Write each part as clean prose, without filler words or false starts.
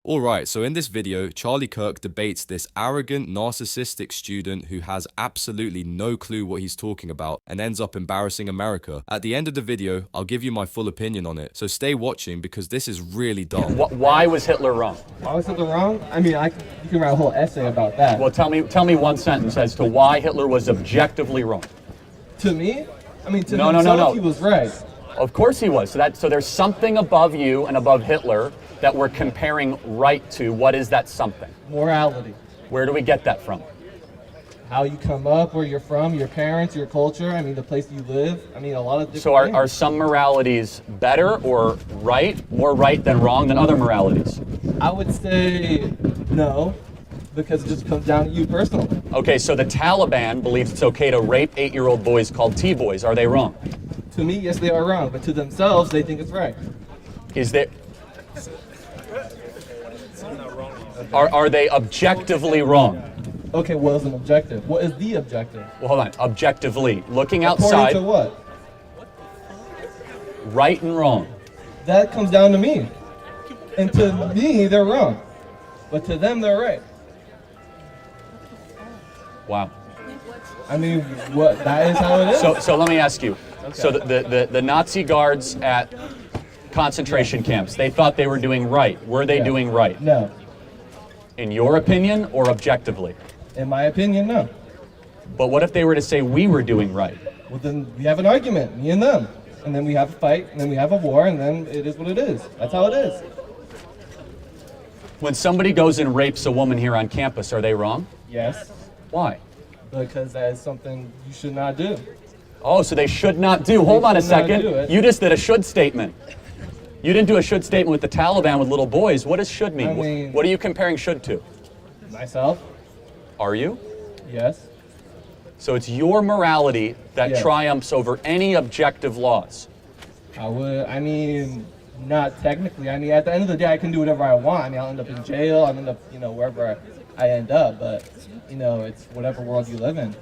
Alright, so in this video, Charlie Kirk debates this arrogant, narcissistic student who has absolutely no clue what he's talking about and ends up embarrassing America. At the end of the video, I'll give you my full opinion on it, so stay watching because this is really dumb. Why was Hitler wrong? Why was Hitler wrong? I mean, you can write a whole essay about that. Well, tell me one sentence as to why Hitler was objectively wrong. To me? I mean, to himself, he was right. Of course he was. So there's something above you and above Hitler that we're comparing right to. What is that something? Morality. Where do we get that from? How you come up, where you're from, your parents, your culture, I mean, the place you live. I mean, a lot of different So things. are some moralities better or right, more right than wrong than other moralities? I would say no, because it just comes down to you personally. Okay, so the Taliban believes it's okay to rape 8-year-old boys called T-boys. Are they wrong? To me, yes, they are wrong, but to themselves, they think it's right. Is there... Are they objectively wrong? Okay, what is an objective? What is the objective? Well, hold on. Objectively, looking outside, According to what? right and wrong. That comes down to me. And to me, they're wrong. But to them, they're right. Wow. I mean, what? That is how it is? So let me ask you. Okay. So the Nazi guards at concentration camps, they thought they were doing right. Were they doing right? No. In your opinion or objectively? In my opinion, no. But what if they were to say we were doing right? Well, then we have an argument, me and them. And then we have a fight, and then we have a war, and then it is what it is. That's how it is. When somebody goes and rapes a woman here on campus, are they wrong? Yes. Why? Because that is something you should not do. Oh, so they should not do. Hold on a should not do second. it. You just did a should statement. You didn't do a should statement with the Taliban with little boys. What does should mean? I mean- What are you comparing should to? Myself? Are you? Yes. So it's your morality that Yes. triumphs over any objective laws. I mean, not technically. I mean, at the end of the day, I can do whatever I want. I mean, I'll end up in jail. I'll end up, wherever I end up. But, it's whatever world you live in.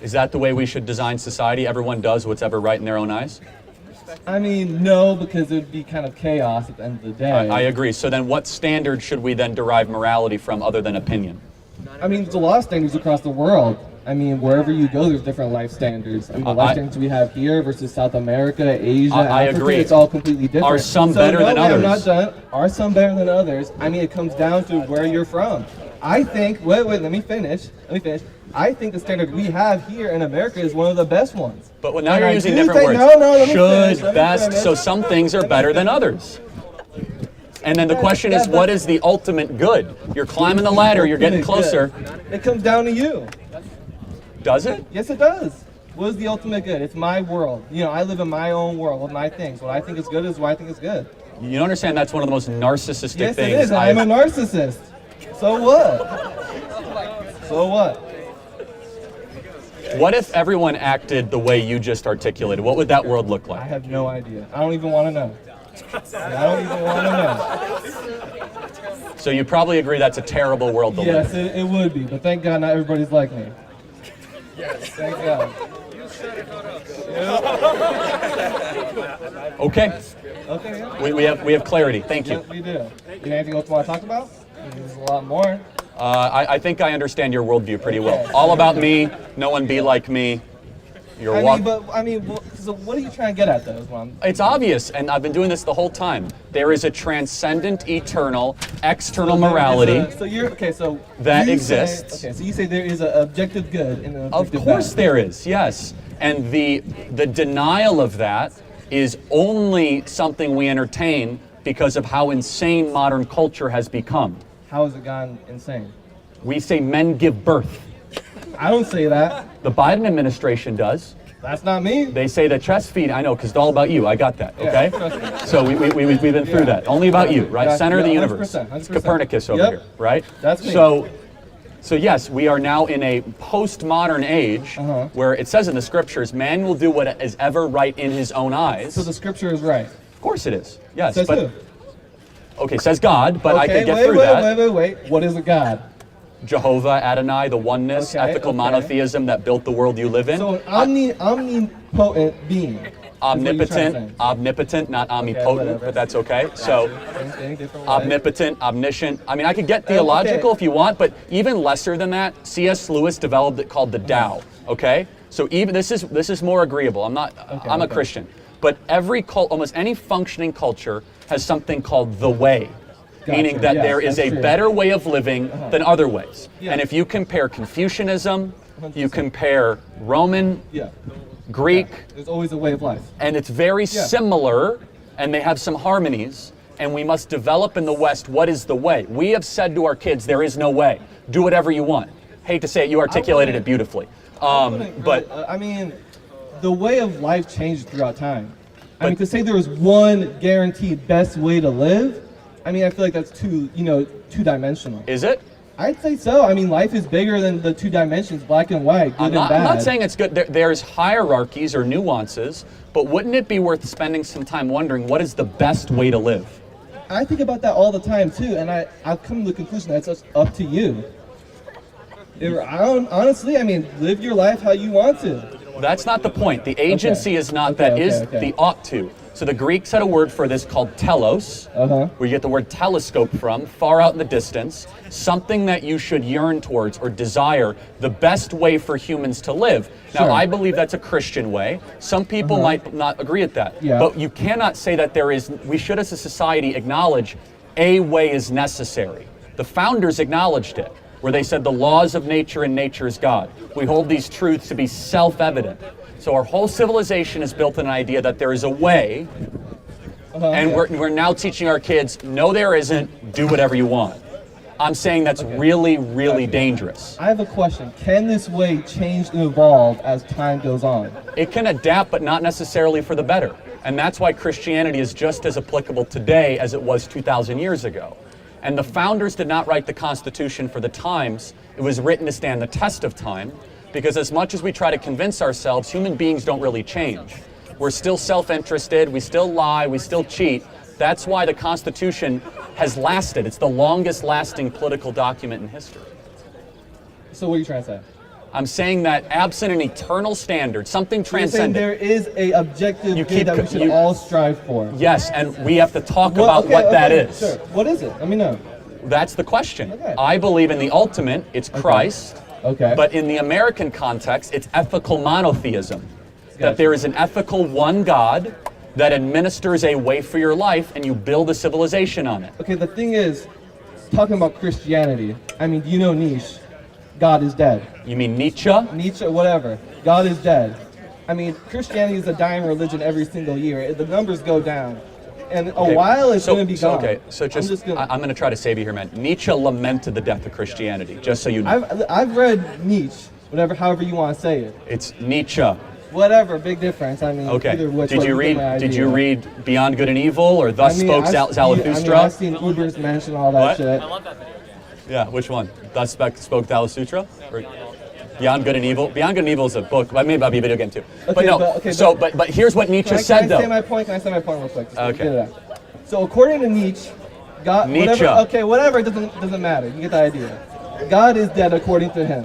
Is that the way we should design society? Everyone does what's ever right in their own eyes? I mean, no, because it would be kind of chaos at the end of the day. I agree. So then what standard should we then derive morality from other than opinion? I mean, there's a lot of standards across the world. I mean, wherever you go, there's different life standards. I mean, the life standards we have here versus South America, Asia, I Africa, agree. it's all completely different. Are some better than I'm others? not done. Are some better than others? I mean, it comes down to where you're from. I think, wait, let me finish. I think the standard we have here in America is one of the best ones. But now And you're I using do different think- words. No, let me finish, Should, let me best, finish. so some things are better than others. And then the question is, what is the ultimate good? You're climbing the ladder, you're getting closer. It comes down to you. Does it? Yes, it does. What is the ultimate good? It's my world. I live in my own world with my things. What I think is good is what I think is good. You don't understand that's one of the most narcissistic Yes, things. it is. I'm a narcissist. So what? So what? What if everyone acted the way you just articulated? What would that world look I like? have no idea. I don't even want to know. I don't even want to know. So you probably agree that's a terrible world to live Yes, it would be. But thank God not everybody's like me. Yes. Thank God. in. Okay, Okay. Yeah. we have clarity. Thank you. Yes, we do. You got anything else you want to talk about? There's a lot more. I think I understand your worldview pretty well. All about me, no one be like me. You're So what are you trying to get at, though? Mom? It's obvious, and I've been doing this the whole time. There is a transcendent, eternal, external morality. That exists. So you say there is an objective good and an Of objective course bad. there is, yes. And the denial of that is only something we entertain because of how insane modern culture has become. How has it gone insane? We say men give birth. I don't say that. The Biden administration does. That's not me. They say that chest feed, I know, because it's all about you. I got that, Yeah, okay? trust me. So we've been through that. Only about you, right? Yeah, Center of the yeah, universe. 100%, It's 100%. Copernicus over Yep. here, right? That's me. So yes, we are now in a postmodern age where it says in the scriptures, man will do what is ever right in his own eyes. So the scripture is right. Of course it is. Yes, Says but who? okay, says God, but I Okay, could get wait, through that. Wait. What is a God? Jehovah, Adonai, the oneness, Okay, ethical okay. monotheism that built the world you live in. So an omnipotent being. Omnipotent, not omnipotent, whatever. but that's okay. So, Same thing, different way. omnipotent, omniscient. I mean, I could get theological if you want, but even lesser than that, C.S. Lewis developed it called the Tao. Okay, so even this is more agreeable. I'm a Christian, but almost any functioning culture has something called the way. Meaning that there is a better way of living than other ways. And if you compare Confucianism, you compare Roman, Greek, there's always a way of life. and it's very similar, and they have some harmonies, and we must develop in the West what is the way. We have said to our kids, there is no way. Do whatever you want. Hate to say it, you articulated it beautifully. But I mean, the way of life changes throughout time. I mean, to say there was one guaranteed best way to live, I mean, I feel like that's two-dimensional. is it? I'd say so. I mean, life is bigger than the two dimensions, black and white, good and bad. I'm not saying it's good. There's hierarchies or nuances, but wouldn't it be worth spending some time wondering what is the best way to live? I think about that all the time too, and I've come to the conclusion that it's just up to you. Honestly, I mean, live your life how you want to. That's not the point. The agency is not that is the ought to. So the Greeks had a word for this called telos, where you get the word telescope from, far out in the distance, something that you should yearn towards or desire, the best way for humans to live. Now, I believe that's a Christian way. Some people might not agree with that. But you cannot say that we should as a society acknowledge a way is necessary. The founders acknowledged it, where they said the laws of nature and nature is God. We hold these truths to be self-evident. So our whole civilization is built on an idea that there is a way, and we're now teaching our kids, no there isn't, do whatever you want. I'm saying that's really, really dangerous. I have a question. Can this way change and evolve as time goes on? It can adapt, but not necessarily for the better. And that's why Christianity is just as applicable today as it was 2,000 years ago. And the founders did not write the Constitution for the times. It was written to stand the test of time. Because as much as we try to convince ourselves, human beings don't really change. We're still self-interested, we still lie, we still cheat. That's why the Constitution has lasted. It's the longest lasting political document in history. So what are you trying to say? I'm saying that absent an eternal standard, something transcendent. There is a objective good that we should all strive for. Yes, and we have to talk about what that is. Sure. What is it? Let me know. That's the question. I believe in the ultimate, it's Christ. But in the American context, it's ethical monotheism. That there is an ethical one God that administers a way for your life and you build a civilization on it. Okay, the thing is, talking about Christianity, I mean, you know Nietzsche, God is dead. You mean Nietzsche? Nietzsche, whatever. God is dead. I mean, Christianity is a dying religion every single year. The numbers go down. And a while it's going to be gone. Okay, so I'm going to try to save you here, man. Nietzsche lamented the death of Christianity, just so you know. I've read Nietzsche, however you want to say it. It's Nietzsche. Whatever, big difference. I mean, either which Did you read Beyond Good and Evil or Thus Spoke Zarathustra? I've seen Uber's mention all that shit. I love that video. Yeah, which one? Thus Spoke Zarathustra? Or Beyond Good and Evil? Beyond Good and Evil is a book. Maybe that'll be a video game too. But here's what Nietzsche said, though. Can I say my point real quick? Okay. So according to Nietzsche, God, whatever, it doesn't matter. You get the idea. God is dead according to him.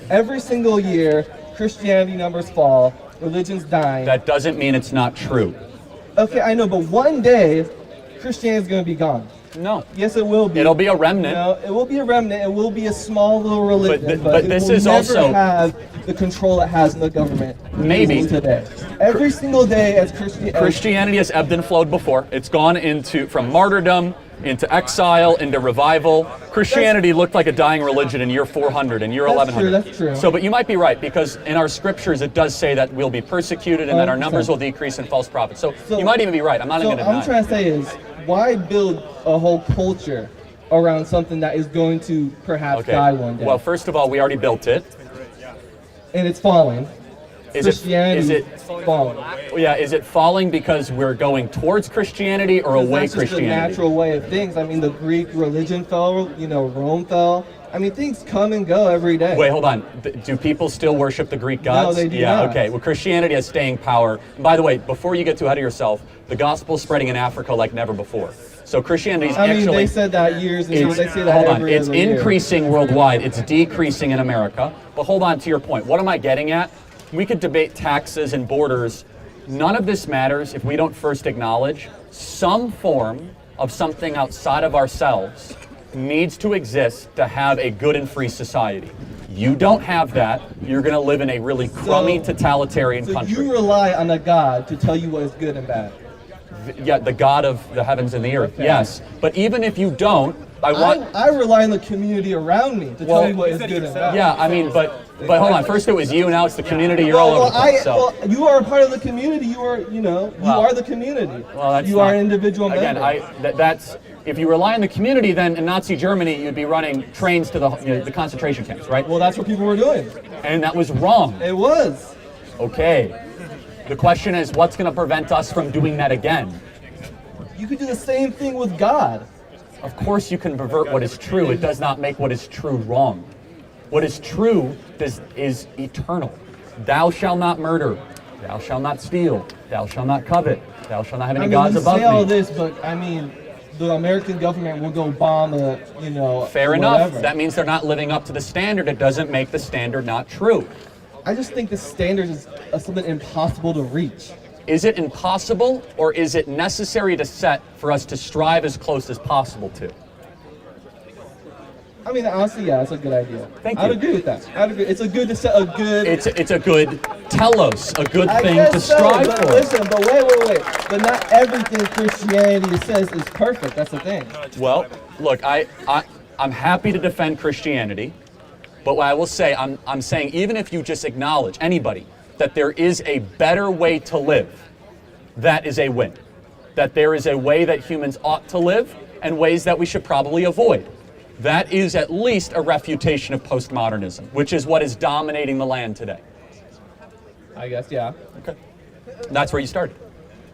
Every single year, Christianity numbers fall, religion's dying. That doesn't mean it's not true. Okay, I know, but one day, Christianity is going to be gone. No. Yes, it will be. It'll be a remnant. No, it will be a remnant. It will be a small little religion, but this it will is never also have the control it has in the government. Maybe today. Every single day, as Christianity has ebbed and flowed before. It's gone from martyrdom into exile, into revival. Christianity looked like a dying religion in year 400 and year 1100. That's true. So, but you might be right, because in our scriptures it does say that we'll be persecuted and that our numbers will decrease and false prophets. So you might even be right. I'm not going to deny. What I'm trying to say is, why build a whole culture around something that is going to perhaps die one day? Well, first of all, we already built it. And it's falling. Is it falling? Yeah, is it falling because we're going towards Christianity or away Christianity? That's just the natural way of things. I mean, the Greek religion fell, Rome fell. I mean, things come and go every day. Wait, hold on. Do people still worship the Greek gods? No, they do not. Yeah, okay. Well, Christianity has staying power. And by the way, before you get too ahead of yourself, the gospel's spreading in Africa like never before. So Christianity is actually... they said that years ago. They say that every It's increasing worldwide. It's decreasing in America. But hold on to your point. What am I getting at? We could debate taxes and borders None of this matters if we don't first acknowledge some form of something outside of ourselves needs to exist to have a good and free society. You don't have that, you're going to live in a really crummy, totalitarian country. So you rely on a God to tell you what is good and bad? Yeah, the God of the heavens and the earth, okay. Yes. But even if you don't, I rely on the community around me to tell me what is good and bad. Yeah, I mean, but hold on. First it was you, now it's the community. You're all over the place. Well, you are a part of the community. You are, you are the community. Well, that's you are an individual member. Again, that's if you rely on the community, then in Nazi Germany you'd be running trains to the concentration camps, right? Well, that's what people were doing. And that was wrong. It was. Okay. The question is, what's going to prevent us from doing that again? You could do the same thing with God. Of course you can pervert what is true. It does not make what is true wrong. What is true is eternal. Thou shalt not murder. Thou shalt not steal. Thou shalt not covet. Thou shalt not have any gods above me. You say all this, but I mean, the American government will go bomb Fair enough. That means they're not living up to the standard. It doesn't make the standard not true. I just think the standard is something impossible to reach. Is it impossible, or is it necessary to set for us to strive as close as possible to? I mean, honestly, yeah, it's a good idea. Thank you. I'd agree with that. I'd agree. It's a good to set a good. It's a good telos, a good thing to strive for. Listen, but wait. But not everything Christianity says is perfect. That's the thing. Well, look, I'm happy to defend Christianity, but what I will say, I'm saying even if you just acknowledge anybody that there is a better way to live, that is a win. That there is a way that humans ought to live and ways that we should probably avoid. That is at least a refutation of postmodernism, which is what is dominating the land today. I guess, yeah. Okay. That's where you started.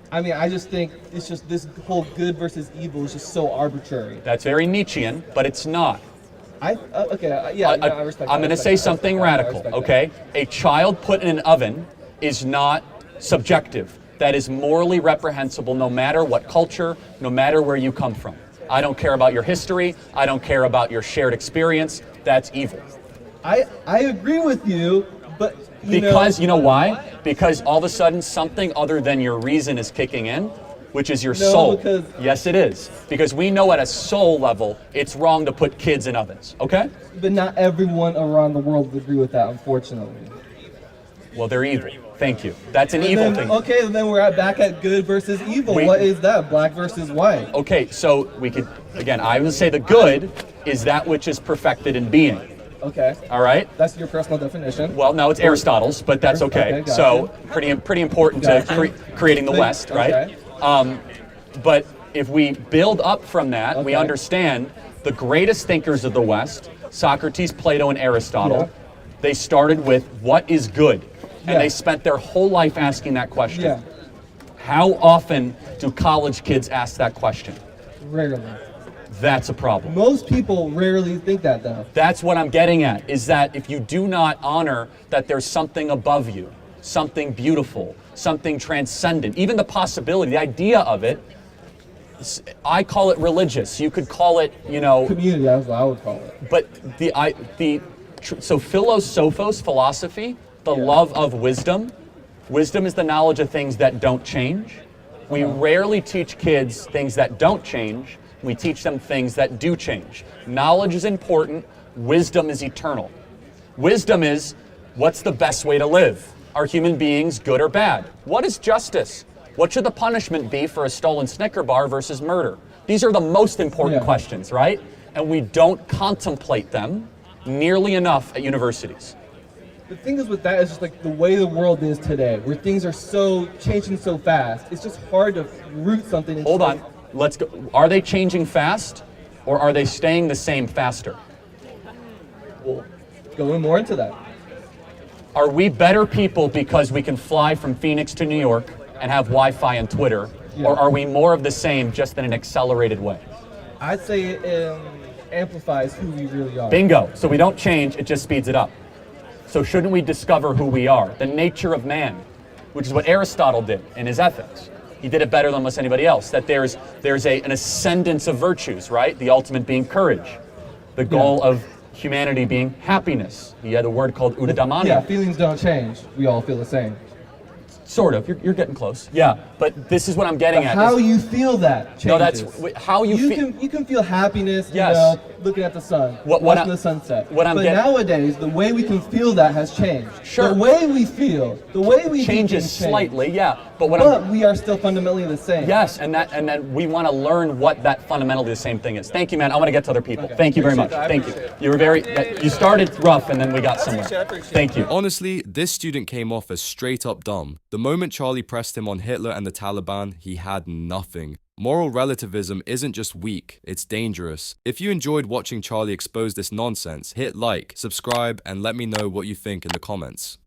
I mean, I just think it's just this whole good versus evil is just so arbitrary. That's very Nietzschean, but it's not. I respect I'm going to say something radical, okay? A child put in an oven is not subjective. That is morally reprehensible no matter what culture, no matter where you come from. I don't care about your history. I don't care about your shared experience. That's evil. I agree with you, but you know why? Because all of a sudden something other than your reason is kicking in, which is your soul. Yes, it is. Because we know at a soul level, it's wrong to put kids in ovens, okay? But not everyone around the world would agree with that, unfortunately. Well, they're evil. Thank you. That's an evil thing. Okay, then we're back at good versus evil. What is that? Black versus white. Okay, so we could, again, I would say the good is that which is perfected in being. Okay. All right? That's your personal definition. Well, no, it's Aristotle's, but that's okay. Gotcha. So pretty important to creating the West, right? Okay. But if we build up from that, we understand the greatest thinkers of the West, Socrates, Plato, and Aristotle, they started with what is good? And they spent their whole life asking that question. Yeah. How often do college kids ask that question? Rarely. That's a problem. Most people rarely think that, though. That's what I'm getting at, is that if you do not honor that there's something above you, something beautiful, something transcendent, even the possibility, the idea of it, I call it religious. You could call it, community, that's what I would call it. But so philosophos, philosophy, the love of wisdom. Wisdom is the knowledge of things that don't change. We rarely teach kids things that don't change. We teach them things that do change. Knowledge is important. Wisdom is eternal. Wisdom is, what's the best way to live? Are human beings good or bad? What is justice? What should the punishment be for a stolen Snicker bar versus murder? These are the most important questions, right? And we don't contemplate them nearly enough at universities. The thing is with that is just like the way the world is today, where things are so changing so fast. It's just hard to root something. Hold on, let's go. Are they changing fast, or are they staying the same faster? We'll go more into that. Are we better people because we can fly from Phoenix to New York and have Wi-Fi and Twitter, or are we more of the same just in an accelerated way? I'd say it amplifies who we really are. Bingo. So we don't change, it just speeds it up. So shouldn't we discover who we are? The nature of man, which is what Aristotle did in his Ethics. He did it better than almost anybody else. That there's an ascendance of virtues, right? The ultimate being courage. The goal of humanity being happiness. He had a word called eudaimonia. Yeah, feelings don't change. We all feel the same. Sort of. You're getting close. Yeah, but this is what I'm getting at. How you feel that changes. No, that's how you feel. You can feel happiness, Yes. you know, looking at the sun, watching the sunset. But nowadays, the way we can feel that has changed. Sure. The way we feel, the way we changes slightly, yeah. But we are still fundamentally the same. Yes, and then we want to learn what that fundamentally the same thing is. Thank you, man. I want to get to other people. Okay. Thank you very much. Thank you. You were you started rough and then we got somewhere. Thank you. Honestly, this student came off as straight up dumb. The moment Charlie pressed him on Hitler and the Taliban, he had nothing. Moral relativism isn't just weak, it's dangerous. If you enjoyed watching Charlie expose this nonsense, hit like, subscribe, and let me know what you think in the comments.